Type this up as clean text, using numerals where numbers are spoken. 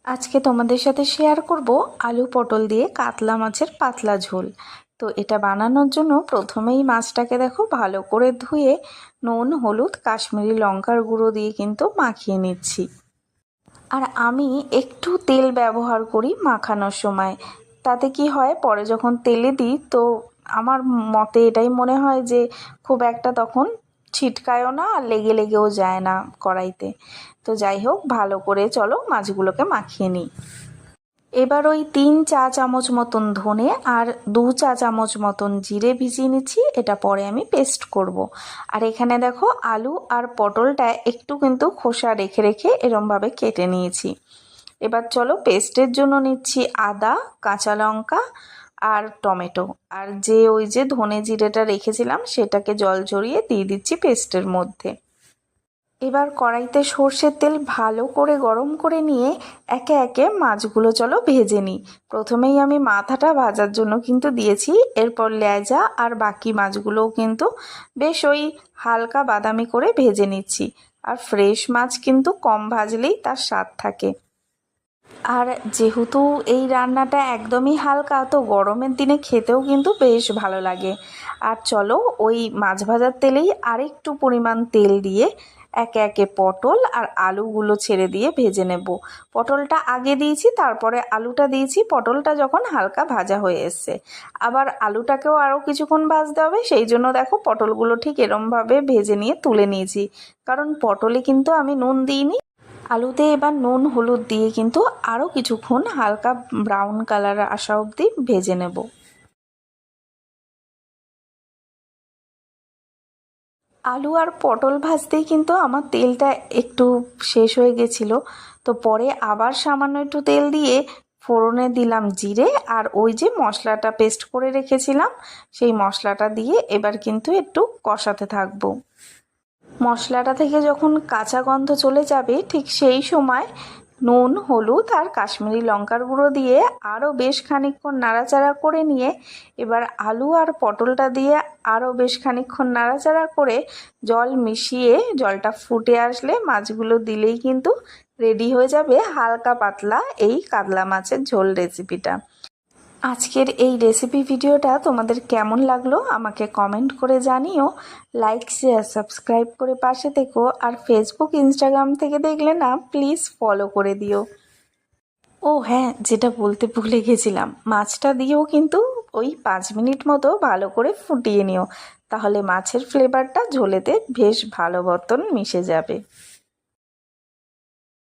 আজকে তোমাদের সাথে শেয়ার করব আলু পটল দিয়ে কাতলা মাছের পাতলা ঝোল। তো এটা বানানোর জন্য প্রথমেই মাছটাকে দেখো ভালো করে ধুয়ে নুন, হলুদ, কাশ্মীরি লঙ্কার গুঁড়ো দিয়ে কিন্তু মাখিয়ে নিচ্ছি। আর আমি একটু তেল ব্যবহার করি মাখানোর সময়। তাতে কি হয়, পরে যখন তেলে দিই তো আমার মতে এটাই মনে হয় যে খুব একটা তখন ছিটকায়ও না আর লেগে লেগেও যায় না কড়াইতে। তো যাই হোক, ভালো করে চলো মাছগুলোকে মাখিয়ে নিই। এবার ওই 3 চা চামচ মতন ধনে আর 2 চা চামচ মতন জিরে ভিজিয়ে নিচ্ছি, এটা পরে আমি পেস্ট করব। আর এখানে দেখো আলু আর পটলটা একটু কিন্তু খোসা রেখে রেখে এরমভাবে কেটে নিয়েছি। এবার চলো পেস্টের জন্য নিচ্ছি আদা, কাঁচা লঙ্কা আর টমেটো। আর ওই যে ধনে জিরেটা রেখেছিলাম সেটাকে জল ঝরিয়ে দিয়ে দিচ্ছি পেস্টের মধ্যে। এবার কড়াইতে সর্ষের তেল ভালো করে গরম করে নিয়ে একে একে মাছগুলো চলো ভেজে নিই। প্রথমেই আমি মাথাটা ভাজার জন্য কিন্তু দিয়েছি, এরপর লেজা আর বাকি মাছগুলোও কিন্তু বেশ ওই হালকা বাদামি করে ভেজে নিচ্ছি। আর ফ্রেশ মাছ কিন্তু কম ভাজলেই তার স্বাদ থাকে। আর যেহেতু এই রান্নাটা একদমই হালকা, তো গরমের দিনে খেতেও কিন্তু বেশ ভালো লাগে। আর চলো ওই মাছ ভাজার তেলেই আরেকটু পরিমাণ তেল দিয়ে একে একে পটল আর আলুগুলো ছেড়ে দিয়ে ভেজে নেব। পটলটা আগে দিয়েছি, তারপরে আলুটা দিয়েছি পটলটা যখন হালকা ভাজা হয়ে এসছে। আবার আলুটাকেও আরও কিছুক্ষণ ভাজতে হবে, সেই জন্য দেখো পটলগুলো ঠিক এরমভাবে ভেজে নিয়ে তুলে নিয়েছি, কারণ পটলে কিন্তু আমি নুন দিইনি। আলুতে এবার নুন হলুদ দিয়ে কিন্তু আরও কিছুক্ষণ হালকা ব্রাউন কালার আসা অবধি ভেজে নেব। আলু আর পটল ভাজতেই কিন্তু আমার তেলটা একটু শেষ হয়ে গেছিলো। তো পরে আবার সামান্য একটু তেল দিয়ে ফোড়নে দিলাম জিরে, আর ওই যে মশলাটা পেস্ট করে রেখেছিলাম সেই মশলাটা দিয়ে এবার কিন্তু একটু কষাতে থাকবো। মশলাটা থেকে যখন কাঁচা গন্ধ চলে যাবে ঠিক সেই সময় নুন, হলুদ আর কাশ্মীরি লঙ্কার গুঁড়ো দিয়ে আরও বেশ খানিকক্ষণ নাড়াচাড়া করে নিয়ে এবার আলু আর পটলটা দিয়ে আরও বেশ খানিকক্ষণ নাড়াচাড়া করে জল মিশিয়ে জলটা ফুটে আসলে মাছগুলো দিলেই কিন্তু রেডি হয়ে যাবে হালকা পাতলা এই কাতলা মাছের ঝোল রেসিপিটা। আজকের এই রেসিপি ভিডিওটা তোমাদের কেমন লাগলো আমাকে কমেন্ট করে জানিও। লাইক, শেয়ার, সাবস্ক্রাইব করে পাশে থেকো। আর ফেসবুক, ইনস্টাগ্রাম থেকে দেখলে না প্লিজ ফলো করে দিও। ও হ্যাঁ, যেটা বলতে ভুলে গেছিলাম, মাছটা দিয়েও কিন্তু ওই 5 মিনিট মতো ভালো করে ফুটিয়ে নিও, তাহলে মাছের ফ্লেভারটা ঝোলেতে বেশ ভালো মতন মিশে যাবে।